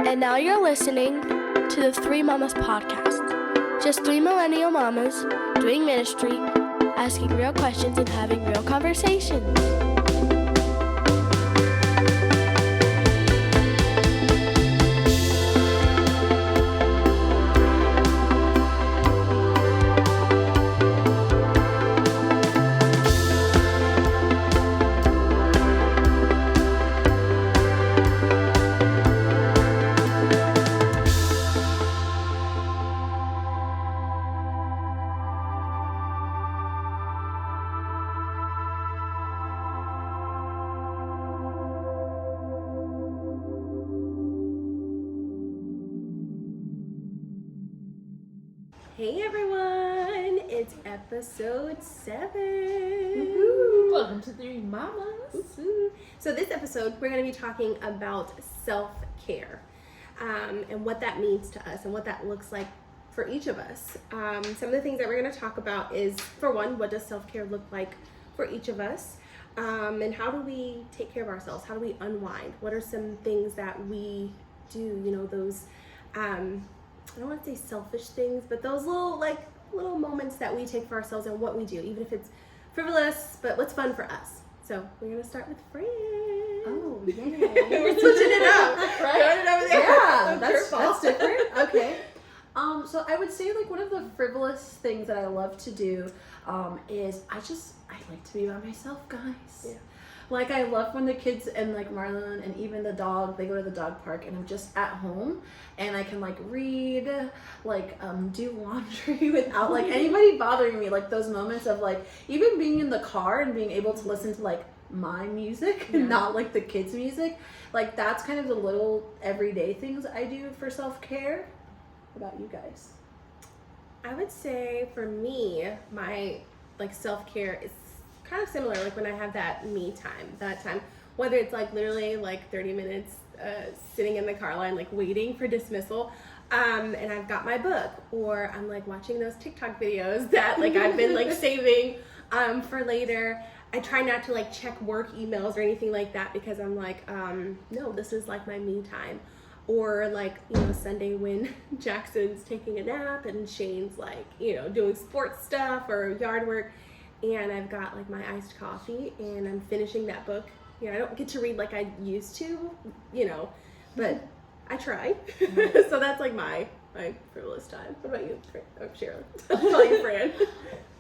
And now you're listening to the Three Mamas podcast. Just three millennial mamas doing ministry, asking real questions and having real conversations. Hey everyone, it's episode 7. Woo-hoo. Welcome to Three Mamas. Woo-hoo. So this episode, we're going to be talking about self-care and what that means to us and what that looks like for each of us. Some of the things that we're going to talk about is, for one, what does self-care look like for each of us? And how do we take care of ourselves? How do we unwind? What are some things that we do, those... I don't want to say selfish things, but those little moments that we take for ourselves and what we do, even if it's frivolous, but what's fun for us. So we're going to start with Fran. Oh, yeah. We're switching it up. Right? It over there. Yeah, that's different. Okay. So I would say one of the frivolous things that I love to do is I like to be by myself, guys. Yeah. I love when the kids and Marlon and even the dog, they go to the dog park and I'm just at home and I can read, do laundry without anybody bothering me. Those moments of even being in the car and being able to listen to my music and not the kids' music. That's kind of the little everyday things I do for self-care. What about you guys? I would say for me, my self-care is kind of similar, when I have that me time, whether it's literally 30 minutes sitting in the car line waiting for dismissal, and I've got my book, or I'm watching those TikTok videos that I've been saving for later. I try not to check work emails or anything like that because I'm no, this is my me time. Or Sunday when Jackson's taking a nap and Shane's doing sports stuff or yard work, and I've got my iced coffee and I'm finishing that book. I don't get to read like I used to, but I try. So that's my frivolous time. What about you, Cheryl? I'll call you Fran.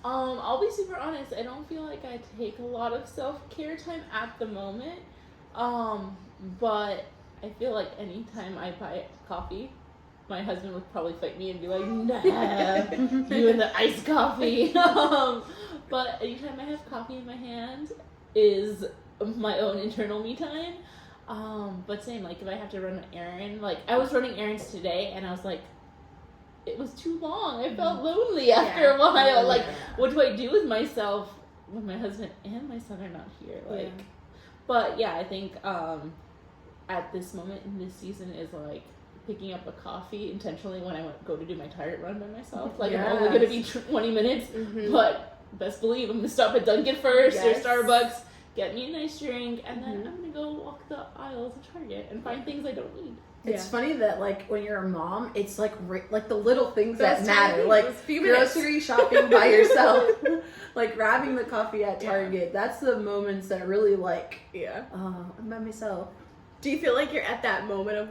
I'll be super honest. I don't feel like I take a lot of self-care time at the moment. But I feel like anytime I buy coffee, my husband would probably fight me and be like, nah, you and the iced coffee. But anytime I have coffee in my hand is my own internal me time. But same, if I have to run an errand, I was running errands today and I was it was too long. I felt lonely after a while. What do I do with myself when my husband and my son are not here? But yeah, I think at this moment in this season is picking up a coffee intentionally when I go to do my Target run by myself. I'm only going to be 20 minutes, but best believe I'm going to stop at Dunkin' first or Starbucks, get me a nice drink, and then I'm going to go walk the aisles of Target and find things I don't need. It's funny that when you're a mom, it's the little things that matter, grocery shopping by yourself, grabbing the coffee at Target. That's the moments that really I'm by myself. Do you feel you're at that moment of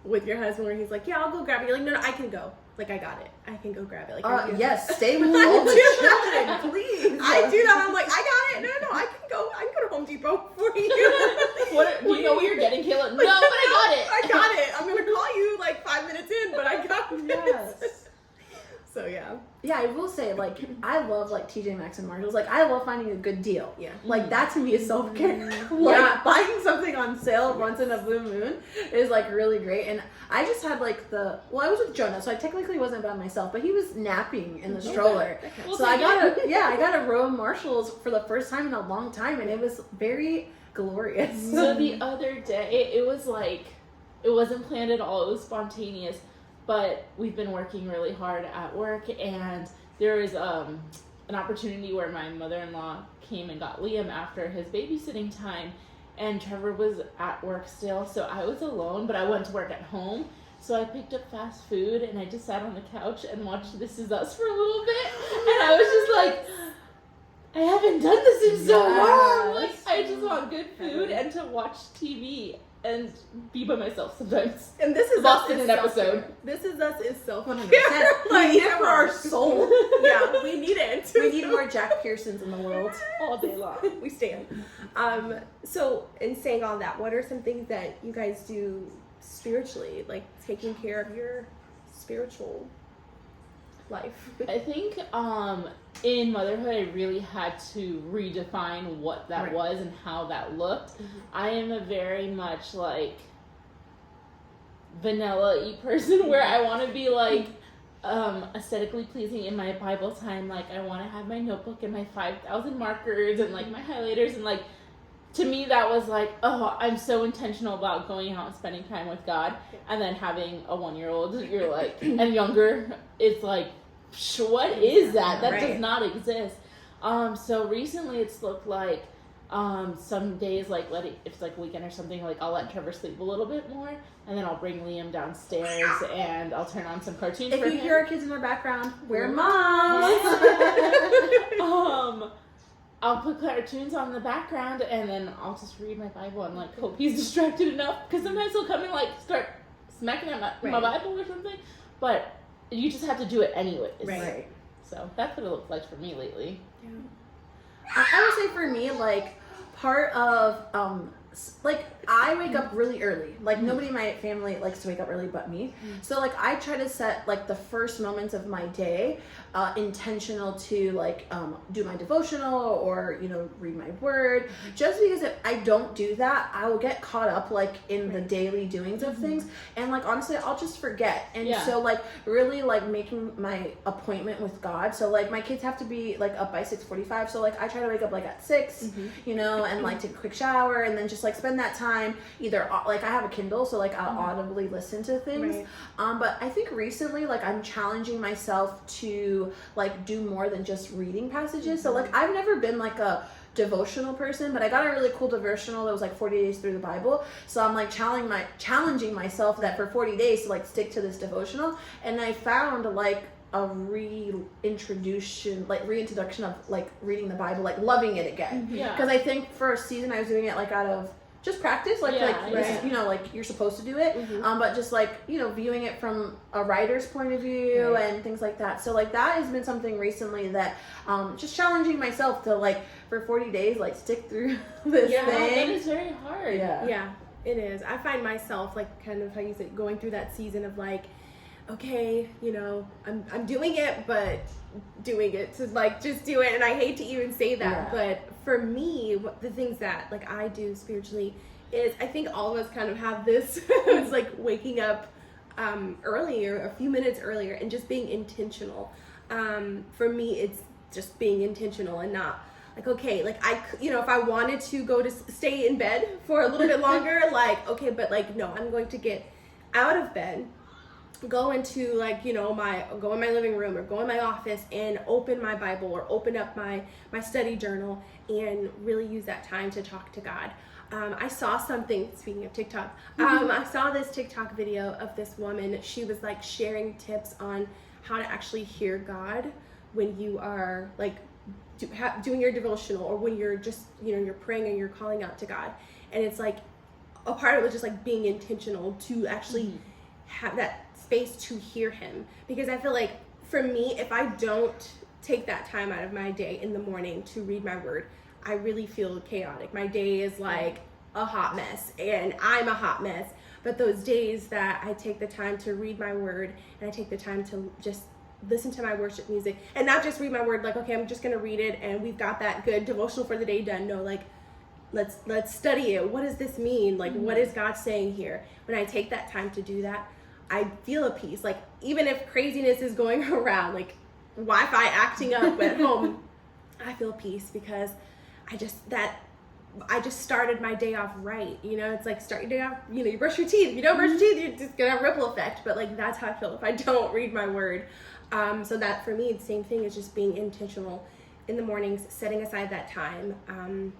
with your husband where he's yeah, I'll go grab it? You're no, I can go. I got it. I can go grab it. Yes, stay with all the children, please. I do that. I'm I got it. No, I can go. I can go to Home Depot for you. Do you know what you're getting, Kayla? No, but I got it. I'm going to call you 5 minutes in, but I got it. Yes. So, yeah. Yeah, I will say, I love, TJ Maxx and Marshalls. I love finding a good deal. Yeah. That to me is self-care. Buying something on sale once in a blue moon is, really great. And I just had, I was with Jonah, so I technically wasn't by myself, but he was napping in the stroller. Okay. Well, so I got a row of Marshalls for the first time in a long time, and it was very glorious. So the other day, it was, it wasn't planned at all. It was spontaneous. But we've been working really hard at work, and there was an opportunity where my mother-in-law came and got Liam after his babysitting time, and Trevor was at work still, so I was alone, but I went to work at home. So I picked up fast food, and I just sat on the couch and watched This Is Us for a little bit, and I was just like, I haven't done this in so long. Like, I just want good food and to watch TV and be by myself sometimes. And This Is Lost Us in is an episode. This Is Us is so 100%. like, We need it for our soul. Yeah, we need it. We need more Jack Pearsons in the world. All day long. We stand. So in saying all that, what are some things that you guys do spiritually, like taking care of your spiritual life? I think in motherhood, I really had to redefine what that was and how that looked. I am a very much like vanilla-y person where I want to be like aesthetically pleasing in my Bible time. Like, I want to have my notebook and my 5,000 markers and like my highlighters, and like, to me that was like, oh, I'm so intentional about going out and spending time with God. And then having a 1-year-old, you're like, and younger, it's like, what is that? That does not exist. So recently it's looked like some days, like if it's like a weekend or something, like I'll let Trevor sleep a little bit more, and then I'll bring Liam downstairs and I'll turn on some cartoons for him. If you hear our kids in the background, we're moms. I'll put cartoons on in the background, and then I'll just read my Bible and like hope he's distracted enough, because sometimes he'll come and like start smacking at my Bible or something, but you just have to do it anyways. Right. So that's what it looks like for me lately. Yeah. I would say for me, like, part of like, I wake up really early. Like, nobody in my family likes to wake up early but me. So like, I try to set like the first moments of my day intentional to like do my devotional or, you know, read my word. Just because if I don't do that, I will get caught up like in the daily doings of things, and like honestly I'll just forget. And so like really like making my appointment with God. So like, my kids have to be like up by 6:45, so like I try to wake up like at 6, you know, and like take a quick shower, and then just like spend that time either like, I have a Kindle, so like I'll audibly listen to things. But I think recently, like, I'm challenging myself to like do more than just reading passages. So like, I've never been like a devotional person, but I got a really cool devotional that was like 40 days through the Bible. So I'm like challenging myself that for 40 days to like stick to this devotional. And I found like a reintroduction of like reading the Bible, like loving it again. Because I think for a season I was doing it like out of just practice, like you know, like you're supposed to do it, but just like, you know, viewing it from a writer's point of view and things like that. So like, that has been something recently that just challenging myself to like for 40 days like stick through this thing. That is very hard. Yeah, it is. I find myself like, kind of how you said, going through that season of like, okay, you know, I'm doing it, but doing it to like just do it. And I hate to even say that, but for me, the things that like I do spiritually is, I think all of us kind of have this it's like waking up earlier, a few minutes earlier, and just being intentional. For me, it's just being intentional and not like, okay, like you know, if I wanted to go to stay in bed for a little bit longer, like, okay, but like, no, I'm going to get out of bed, go into like, you know, go in my living room or go in my office and open my Bible or open up my study journal and really use that time to talk to God. I saw something, speaking of TikTok, I saw this TikTok video of this woman. She was like sharing tips on how to actually hear God when you are like doing your devotional, or when you're just, you know, you're praying and you're calling out to God. And it's like, a part of it was just like being intentional to actually have that space to hear him. Because I feel like for me, if I don't take that time out of my day in the morning to read my word, I really feel chaotic. My day is like a hot mess, and I'm a hot mess. But those days that I take the time to read my word, and I take the time to just listen to my worship music, and not just read my word like, okay, I'm just gonna read it and we've got that good devotional for the day done. No, like, let's study it. What does this mean? Like, what is God saying here? When I take that time to do that, I feel a peace. Like, even if craziness is going around, like Wi-Fi acting up at home, I feel peace because I just started my day off right. You know, it's like, start your day off, you know, you brush your teeth. If you don't brush your teeth, you're just gonna have a ripple effect. But like, that's how I feel if I don't read my word. So that for me, the same thing is just being intentional in the mornings, setting aside that time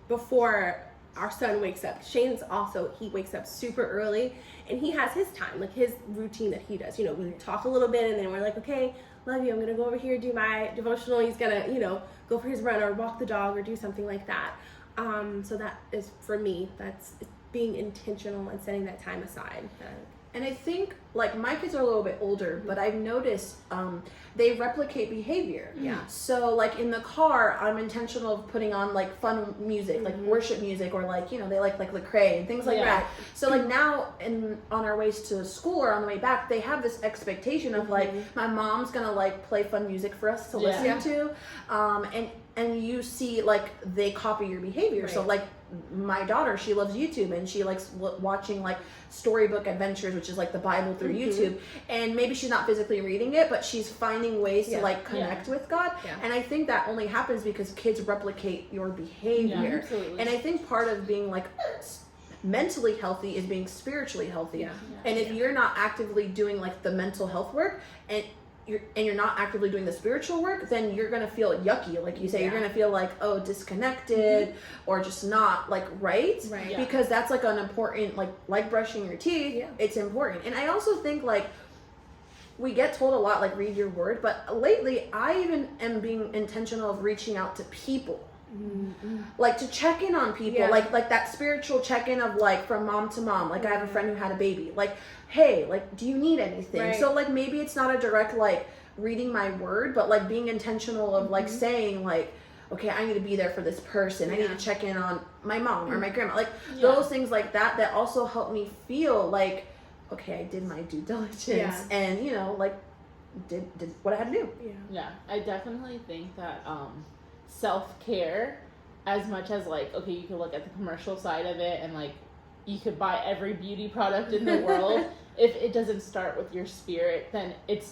before our son wakes up. Shane's also, he wakes up super early and he has his time, like his routine that he does. You know, we talk a little bit and then we're like, okay, love you, I'm gonna go over here, do my devotional. He's gonna, you know, go for his run or walk the dog or do something like that. So that is, for me, that's being intentional and setting that time aside. And I think, like, my kids are a little bit older, but I've noticed they replicate behavior. Yeah. So, like, in the car, I'm intentional of putting on, like, fun music, like worship music, or, like, you know, they like Lecrae and things like that. So, like, now on our ways to school or on the way back, they have this expectation of, like, my mom's gonna, like, play fun music for us to listen to. And you see, like, they copy your behavior. So, like, my daughter, she loves YouTube and she likes watching, like, storybook adventures, which is like the Bible through YouTube. And maybe she's not physically reading it, but she's finding ways to, like, connect with God. And I think that only happens because kids replicate your behavior. And I think part of being, like, mentally healthy is being spiritually healthy. And if you're not actively doing, like, the mental health work and you're not actively doing the spiritual work, then you're gonna feel yucky, like you say. You're gonna feel like, oh, disconnected, or just not, like, right? Because that's, like, an important, like brushing your teeth. It's important. And I also think, like, we get told a lot, like, read your word, but lately I even am being intentional of reaching out to people. Like, to check in on people, like that spiritual check-in of, like, from mom to mom. Like, I have a friend who had a baby, like, hey, like, do you need anything? So, like, maybe it's not a direct, like, reading my word, but, like, being intentional of, like, saying, like, okay, I need to be there for this person. I need to check in on my mom or my grandma, like, those things like that also help me feel like, okay, I did my due diligence and, you know, like, did what I had to do. I definitely think that self-care, as much as, like, okay, you can look at the commercial side of it and, like, you could buy every beauty product in the world. If it doesn't start with your spirit, then it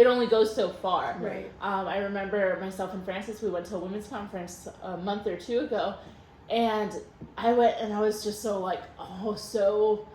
only goes so far. I remember myself and Francis, we went to a women's conference a month or two ago, and I went and I was just so, like, so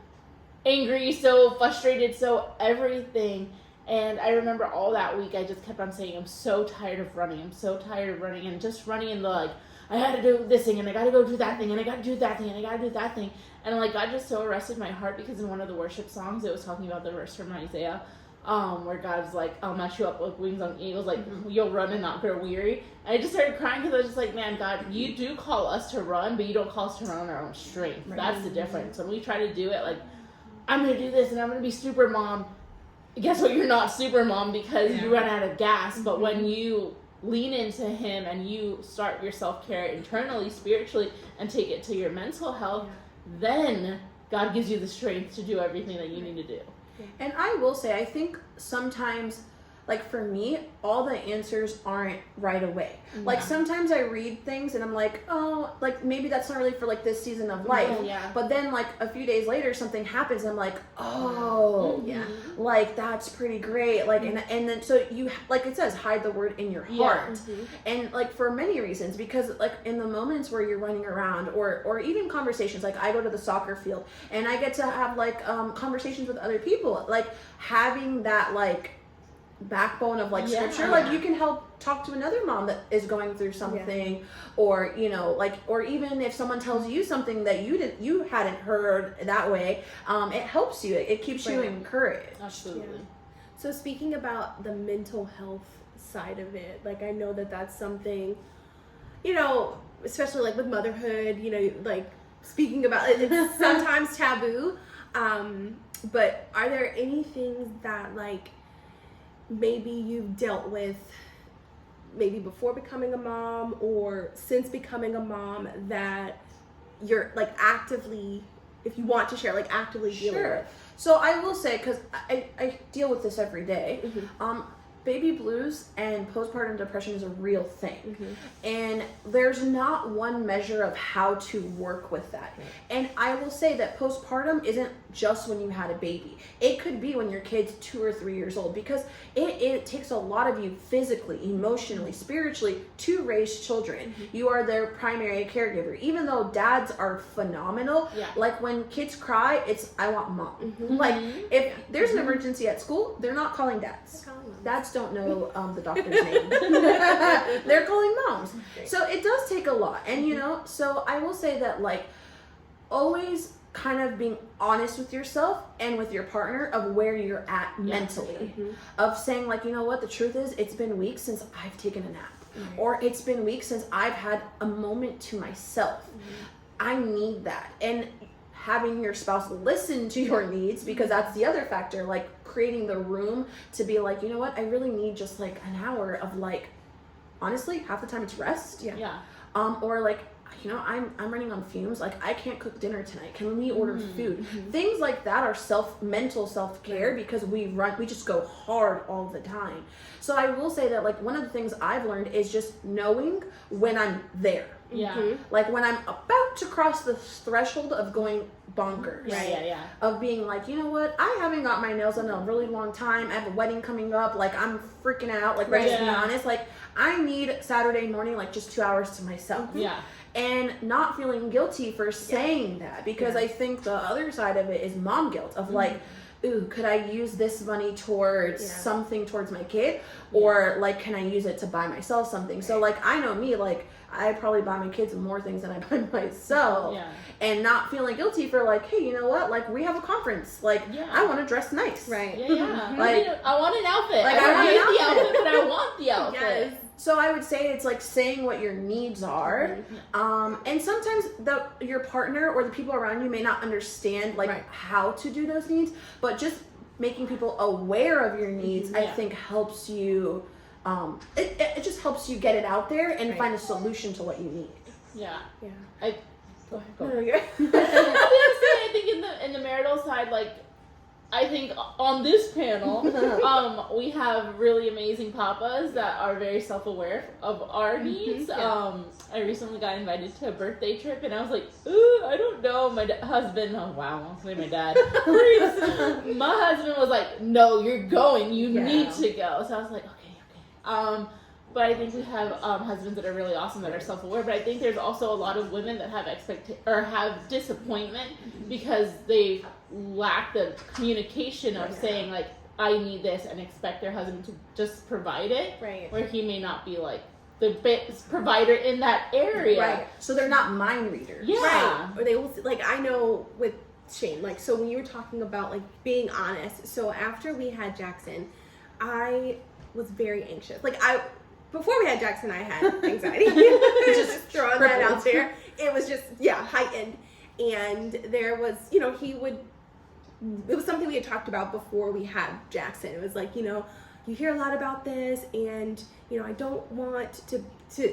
angry, so frustrated, so everything. And I remember all that week I just kept on saying, I'm so tired of running, and just running in the, like, I had to do this thing, and I got to go do that thing, and I got to do that thing, and I got to do that thing. And, like, God just so arrested my heart, because in one of the worship songs, it was talking about the verse from Isaiah, where God's like, I'll match you up with wings on eagles, like, you'll run and not grow weary. And I just started crying, because I was just like, man, God, you do call us to run, but you don't call us to run on our own strength. That's the difference. When we try to do it, like, I'm going to do this, and I'm going to be super mom, guess what? You're not super mom, because you run out of gas. But when you lean into him and you start your self-care internally, spiritually, and take it to your mental health, then God gives you the strength to do everything that you need to do. And I will say, I think sometimes, like, for me, all the answers aren't right away. Like, sometimes I read things and I'm like, oh, like, maybe that's not really for, like, this season of life. But then, like, a few days later, something happens and I'm like, oh, like, that's pretty great. Like, and then, so you, like it says, hide the word in your heart. And, like, for many reasons, because, like, in the moments where you're running around, or even conversations, like, I go to the soccer field and I get to have, like, conversations with other people, like, having that, like, backbone of, like, scripture, like, you can help talk to another mom that is going through something, or, you know, like, or even if someone tells you something that you hadn't heard that way, it helps you, it keeps you encouraged. Absolutely. So speaking about the mental health side of it, like, I know that that's something, you know, especially, like, with motherhood, you know, like, speaking about it, it's sometimes taboo, but are there any things that, like, maybe you've dealt with maybe before becoming a mom or since becoming a mom that you're, like, actively, if you want to share, like, actively dealing with? So I will say, because I deal with this every day, baby blues and postpartum depression is a real thing. And there's not one measure of how to work with that. And I will say that postpartum isn't just when you had a baby. It could be when your kid's 2 or 3 years old, because it takes a lot of you physically, emotionally, spiritually to raise children. You are their primary caregiver. Even though dads are phenomenal, like, when kids cry, it's, I want mom. Like, if there's an emergency at school, they're not calling dads. That's don't know the doctor's name. They're calling moms. So it does take a lot. And, you know, so I will say that, like, always kind of being honest with yourself and with your partner of where you're at mentally. Of saying, like, you know what, the truth is, it's been weeks since I've taken a nap. Or it's been weeks since I've had a moment to myself. I need that. And having your spouse listen to your needs, because that's the other factor, like creating the room to be like, you know what, I really need just like an hour of, like, honestly, half the time it's rest. Or like, you know, I'm running on fumes, like I can't cook dinner tonight, can we order food? Things like that are mental self-care, because we just go hard all the time. So I will say that, like, one of the things I've learned is just knowing when I'm there. Like when I'm about to cross the threshold of going bonkers. Of being like, you know what, I haven't got my nails done in a really long time, I have a wedding coming up, like I'm freaking out, like let's be honest, like I need Saturday morning, like just 2 hours to myself. And not feeling guilty for saying that, because I think the other side of it is mom guilt of like, ooh, could I use this money towards something towards my kid? Or like, can I use it to buy myself something? So like, I know me, like I probably buy my kids more things than I buy myself. And not feeling guilty for like, hey, you know what? Like we have a conference. Like I want to dress nice. Like I want an outfit. Like I want the outfit, but I want the outfit. So I would say it's like saying what your needs are. And sometimes your partner or the people around you may not understand like how to do those needs, but just making people aware of your needs, I think helps you, it just helps you get it out there and find a solution to what you need. Go ahead. I think in the marital side, like, I think on this panel, we have really amazing papas that are very self-aware of our needs. I recently got invited to a birthday trip, and I was like, ooh, I don't know. My husband, oh wow, I'll say my dad. My husband was like, no, you're going. You need to go. So I was like, okay. But I think we have husbands that are really awesome, that are self-aware. But I think there's also a lot of women that have have disappointment because they lack the communication of saying like, I need this, and expect their husband to just provide it. Where he may not be like the best provider in that area. So they're not mind readers. Or they will, like, I know with Shane, like, so when you were talking about like being honest, so after we had Jackson, I was very anxious. Like before we had Jackson, I had anxiety. Just throwing that out there. It was just, heightened. And there was, you know, it was something we had talked about before we had Jackson. It was like, you know, you hear a lot about this, and, you know, I don't want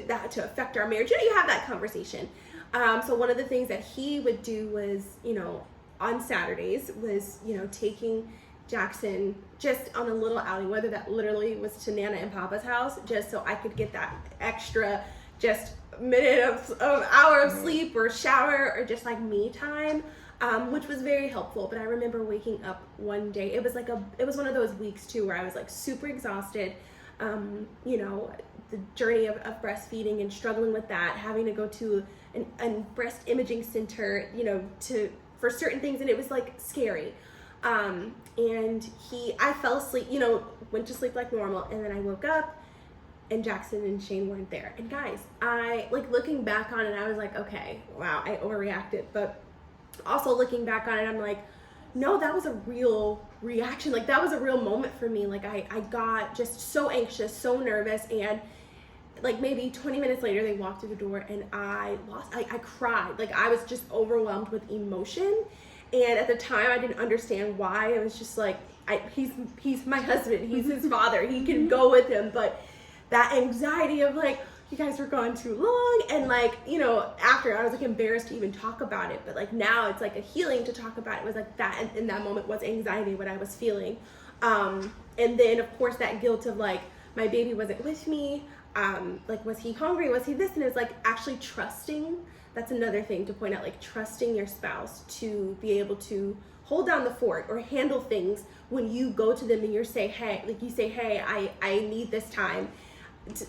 that to affect our marriage. You know, you have that conversation. So one of the things that he would do was, you know, on Saturdays was, you know, taking Jackson just on a little outing, whether that literally was to Nana and Papa's house, just so I could get that extra just minute of hour of sleep or shower or just like me time, which was very helpful. But I remember waking up one day, it was one of those weeks too where I was like super exhausted, you know, the journey of breastfeeding and struggling with that, having to go to a breast imaging center, you know, for certain things, and it was like scary. And I fell asleep, you know, went to sleep like normal, and then I woke up and Jackson and Shane weren't there. And guys, I, like, looking back on it, I was like, okay, wow, I overreacted. But also looking back on it, I'm like, no, that was a real reaction. Like, that was a real moment for me. Like, I got just so anxious, so nervous, and like maybe 20 minutes later, they walked through the door and I cried. Like, I was just overwhelmed with emotion. And at the time, I didn't understand why. It was just like, he's my husband. He's his father. He can go with him. But that anxiety of like, you guys were gone too long. And like, you know, after I was like embarrassed to even talk about it. But like now it's like a healing to talk about it. It was like that in that moment was anxiety, what I was feeling. And then of course that guilt of like, my baby wasn't with me. Like, was he hungry? Was he this? And it was like actually trusting. That's another thing to point out, like trusting your spouse to be able to hold down the fort or handle things when you go to them and you say, hey, I need this time.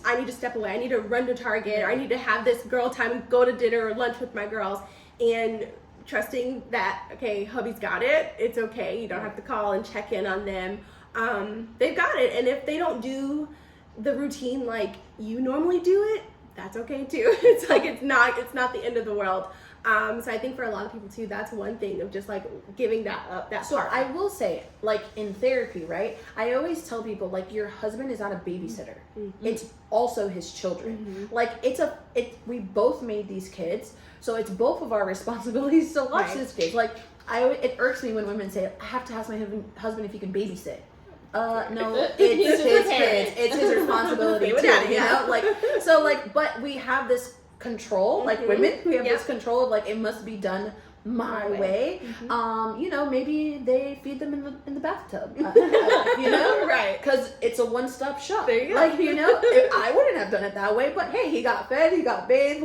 I need to step away. I need to run to Target, or I need to have this girl time and go to dinner or lunch with my girls. And trusting that, okay, hubby's got it. It's okay. You don't have to call and check in on them. they've got it. And if they don't do the routine like you normally do it, that's okay too. It's like it's not the end of the world. So I think for a lot of people too, that's one thing of just like giving that up. So I will say, like in therapy, right? I always tell people like your husband is not a babysitter. Mm-hmm. It's also his children. Mm-hmm. Like we both made these kids, so it's both of our responsibilities to watch this kid. Like it irks me when women say I have to ask my husband if he can babysit. No, it's his kids. It's his responsibility too. You know, but we have this control, like women, we have this control of like it must be done my way. Mm-hmm. Maybe they feed them in the bathtub. Right? Because it's a one-stop shop. There you go. Like I wouldn't have done it that way, but hey, he got fed, he got bathed,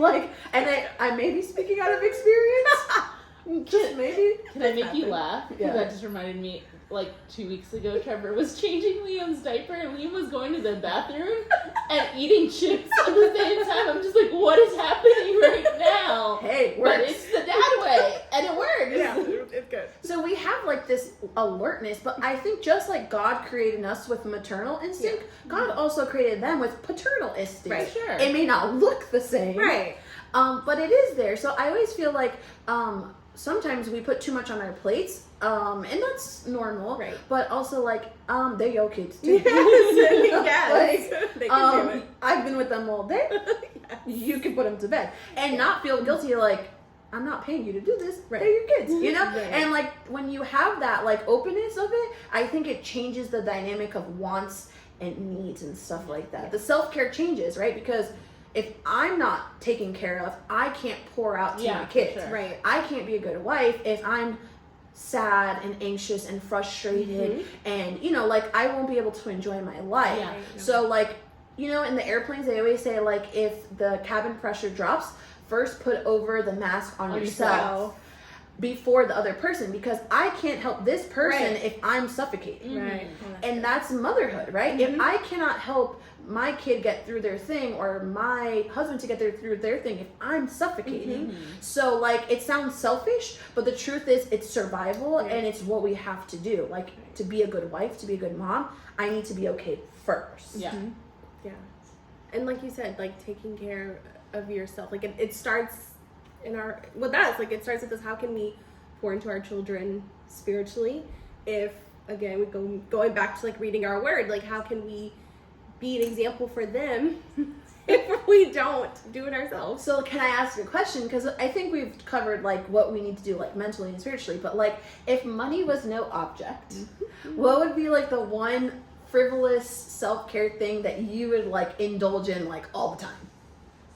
and I may be speaking out of experience. Just maybe. Can I make you laugh? Because that just reminded me. Like 2 weeks ago, Trevor was changing Liam's diaper, and Liam was going to the bathroom and eating chips at the same time. I'm just like, what is happening right now? Hey, it works. But it's the dad way, and it works. Yeah, it's good. So we have like this alertness, but I think just like God created us with maternal instinct, God also created them with paternal instinct. Right. Sure. It may not look the same. Right. But it is there. So I always feel like sometimes we put too much on our plates, and that's normal. Right. But also like they're your kids too. Yes. They can do it. I've been with them all day. You can put them to bed and not feel guilty. Like I'm not paying you to do this. Right. They're your kids, you know. Right. And like when you have that like openness of it, I think it changes the dynamic of wants and needs and stuff like that. The self-care changes, right? Because if I'm not taken care of, I can't pour out to my kids. Sure. Right. I can't be a good wife if I'm sad and anxious and frustrated, and I won't be able to enjoy my life. Yeah. So in the airplanes they always say like if the cabin pressure drops, first put over the mask on yourself before the other person, because I can't help this person if I'm suffocating. Right. And that's motherhood, right? If I cannot help my kid get through their thing or my husband to get through their thing if I'm suffocating. So it sounds selfish, but the truth is it's survival and it's what we have to do. Like to be a good wife, to be a good mom, I need to be okay first. Yeah. Yeah. And like you said, like taking care of yourself, like it starts with us, like it starts with this, how can we pour into our children spiritually if, again, we going back to like reading our word, like how can we be an example for them if we don't do it ourselves? So can I ask a question? Because I think we've covered like what we need to do like mentally and spiritually, but like if money was no object, what would be like the one frivolous self-care thing that you would like indulge in like all the time?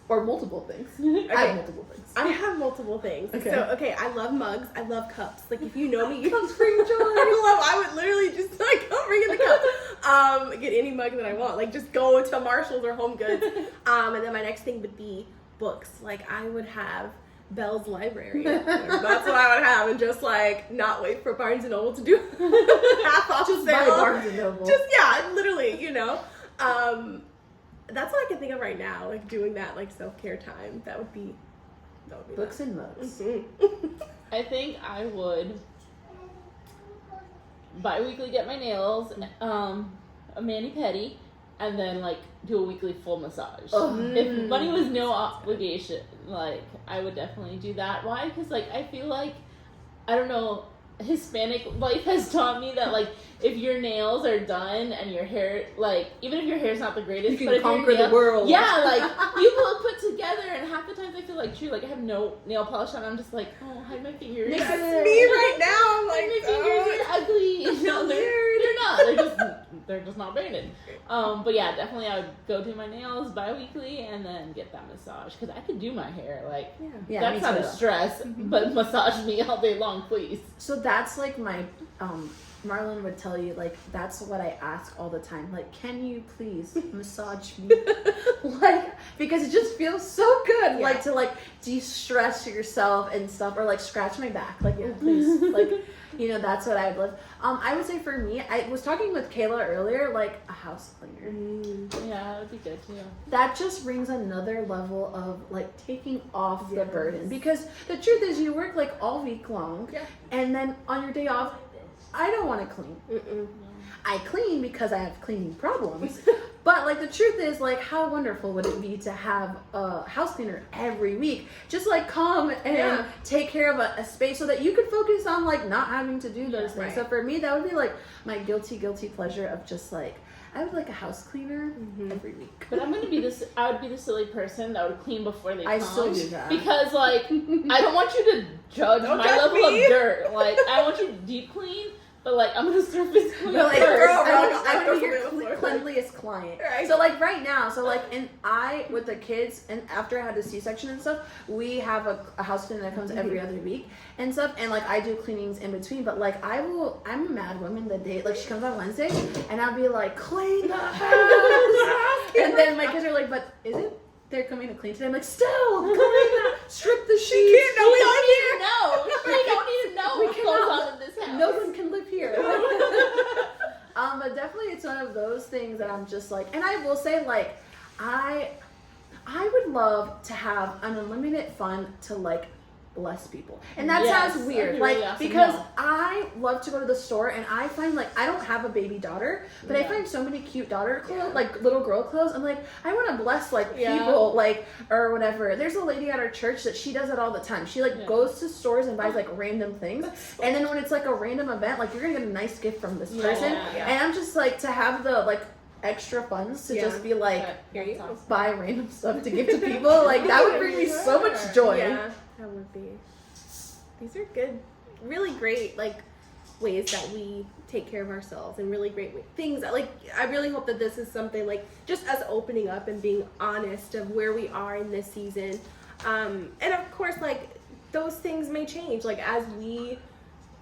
Or multiple things. Okay. I have multiple things. I have multiple things. Okay. So, I love mugs. I love cups. Like, if you know me, Cups bring joy. I would literally just, like, go bring in the cup. Get any mug that I want. Like, just go to Marshalls or Home Goods. And then my next thing would be books. Like, I would have Bell's Library. Like, that's what I would have. And just, like, not wait for Barnes & Noble to do half off Just sale. buy Barnes & Noble. Just, literally, that's what I can think of right now, like doing that like self-care time. That would be books and mugs. I think I would bi-weekly get my nails, a mani-pedi, and then like do a weekly full massage. If money was no obligation, like I would definitely do that. Why? Because like I feel like, I don't know, Hispanic life has taught me that like if your nails are done and your hair, like even if your hair's not the greatest, you can but if conquer your the world. Yeah, like you put together, and half the times I feel like like I have no nail polish on. I'm just like, oh, hide my fingers. That's me right now. I'm like, my fingers are ugly. No, they're not. They're just not braided. But yeah, definitely I would go do my nails bi-weekly and then get that massage, because I could do my hair. Like that's not a stress, but massage me all day long, please. So that's like my Marlon would tell you, like that's what I ask all the time. Like, can you please massage me? Like, because it just feels so good. Like to like de-stress yourself and stuff, or like scratch my back. Like, please, like. That's what I would love. I would say for me, I was talking with Kayla earlier, like a house cleaner. Yeah, that would be good too. That just brings another level of like taking off the burden, because the truth is you work like all week long, and then on your day off, I don't want to clean. I clean because I have cleaning problems. But like the truth is, like, how wonderful would it be to have a house cleaner every week just like come and take care of a space so that you could focus on like not having to do those things. Right. So for me, that would be like my guilty pleasure of just like, I would like a house cleaner every week. But I would be the silly person that would clean before they come. I still do that. Because, like, I don't want you to judge my level of dirt. Like, I want you to deep clean, but, like, I'm going to surface clean But like, first. I would be your cleanliest client. Right. So like right now, with the kids, and after I had the C-section and stuff, we have a house cleaner that comes every other week and stuff, and like I do cleanings in between. But like I'm a mad woman the day like she comes on Wednesday, and I'll be like, clean the house, and then my kids are like, but is it? They're coming to clean today. I'm like, still clean that, strip the sheets. We don't need to know. We don't need to know We what cannot. goes on in this house. No one can live here. But definitely it's one of those things that I'm just like, and I will say like, I would love to have an unlimited fund to like bless people. And that sounds weird. Like, really awesome. because I love to go to the store and I find like, I don't have a baby daughter, but I find so many cute daughter clothes, like little girl clothes. I'm like, I want to bless like people, like, or whatever. There's a lady at our church that she does it all the time. She like goes to stores and buys like random things. And then when it's like a random event, like you're going to get a nice gift from this person. And I'm just like, to have the like extra funds to just be like, Here you go. buy random stuff to give to people, like that would bring me so much joy. Yeah, that would be. These are good, really great like ways that we take care of ourselves, and really great things that, like, I really hope that this is something like just us opening up and being honest of where we are in this season, and of course like those things may change like as we,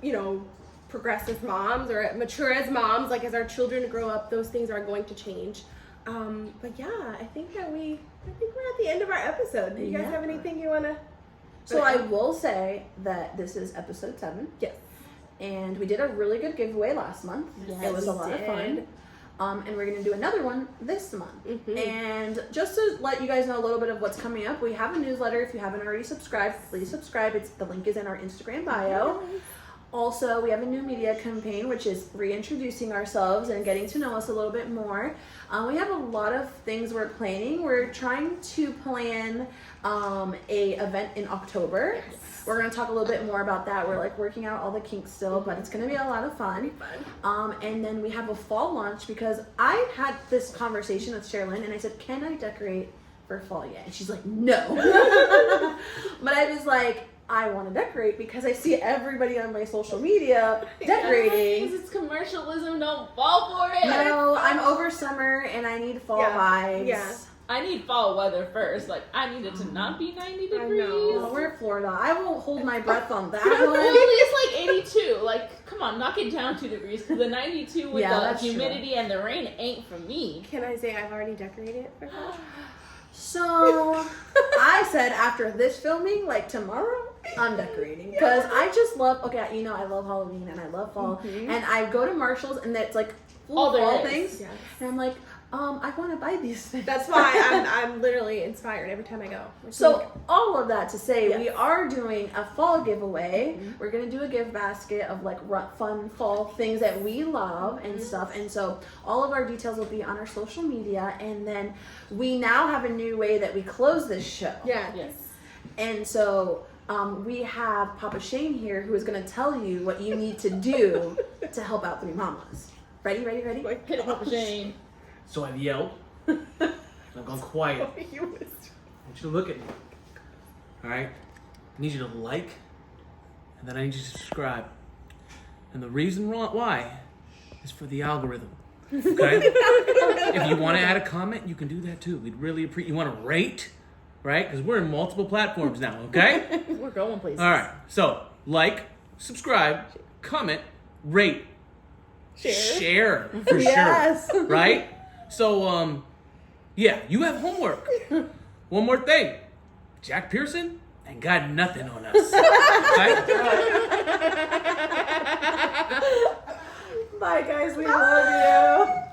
you know, progress as moms or mature as moms, like as our children grow up, those things are going to change. But yeah, I think we're at the end of our episode. Do you guys have anything you want to? So I will say that this is episode 7. Yes. And we did a really good giveaway last month. Yes, it was a lot of fun. And we're going to do another one this month. And just to let you guys know a little bit of what's coming up, we have a newsletter. If you haven't already subscribed, please subscribe. The link is in our Instagram bio. Also, we have a new media campaign, which is reintroducing ourselves and getting to know us a little bit more. We have a lot of things we're planning. We're trying to plan a event in October. Yes. We're going to talk a little bit more about that. We're like working out all the kinks still, but it's going to be a lot of fun. And then we have a fall launch, because I had this conversation with Sherilyn and I said, can I decorate for fall yet? And she's like, no. But I was like, I want to decorate because I see everybody on my social media decorating. Because it's commercialism, don't fall for it. No, I'm over summer and I need fall vibes. Yeah. I need fall weather first. Like, I need it to not be 90 degrees. Oh, we're in Florida. I won't hold my breath on that one. It's like 82. Like, come on, knock it down 2 degrees. Because the 92 with the humidity and the rain ain't for me. Can I say I've already decorated for fall? So, I said after this filming, like tomorrow, I'm decorating. Because I just love, I love Halloween and I love fall. And I go to Marshall's and that's like full of fall things. Yes. And I'm like, I want to buy these things. That's why I'm literally inspired every time I go. So all of that to say, we are doing a fall giveaway. We're going to do a gift basket of like fun fall things that we love and stuff. And so all of our details will be on our social media. And then we now have a new way that we close this show. Yeah. Yes. And so we have Papa Shane here, who is going to tell you what you need to do to help out 3 mamas. Ready? Hit it, Papa Shane. So I've yelled. I've gone quiet. I want you to look at me. Alright? I need you to like, and then I need you to subscribe. And the reason why is for the algorithm. Okay? If you want to add a comment, you can do that too. We'd really appreciate. You want to rate, right? Because we're in multiple platforms now, okay? We're going places. Alright, so like, subscribe, comment, rate, share for sure. Right? So, you have homework. One more thing. Jack Pearson ain't got nothing on us. Right? Bye, guys. We love you.